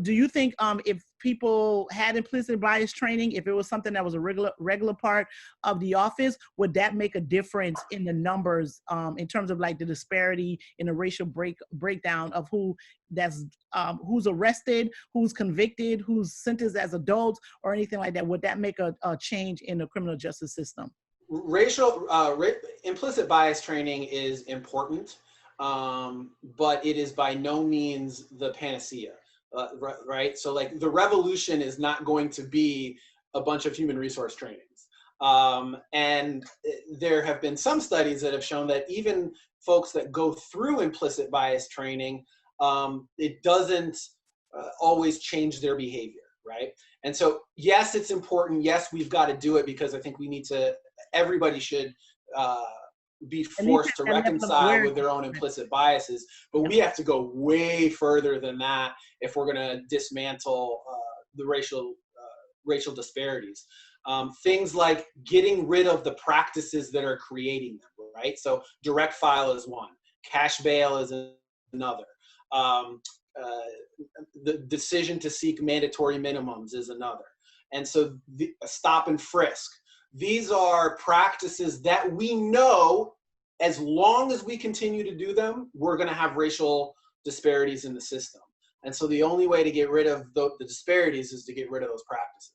do you think if people had implicit bias training, if it was something that was a regular part of the office, would that make a difference in the numbers in terms of like the disparity in the racial breakdown of who's arrested, who's convicted, who's sentenced as adults, or anything like that? Would that make a change in the criminal justice system? Implicit bias training is important, but it is by no means the panacea, right? So like the revolution is not going to be a bunch of human resource trainings. And there have been some studies that have shown that even folks that go through implicit bias training, it doesn't always change their behavior, right? And so, yes, it's important. Yes, we've got to do it because I think everybody should be forced to reconcile with their own implicit biases, but we have to go way further than that if we're going to dismantle the racial disparities. Things like getting rid of the practices that are creating them, right? So direct file is one, cash bail is another. The decision to seek mandatory minimums is another. And so the stop and frisk. These are practices that we know as long as we continue to do them, we're going to have racial disparities in the system. And so the only way to get rid of the disparities is to get rid of those practices.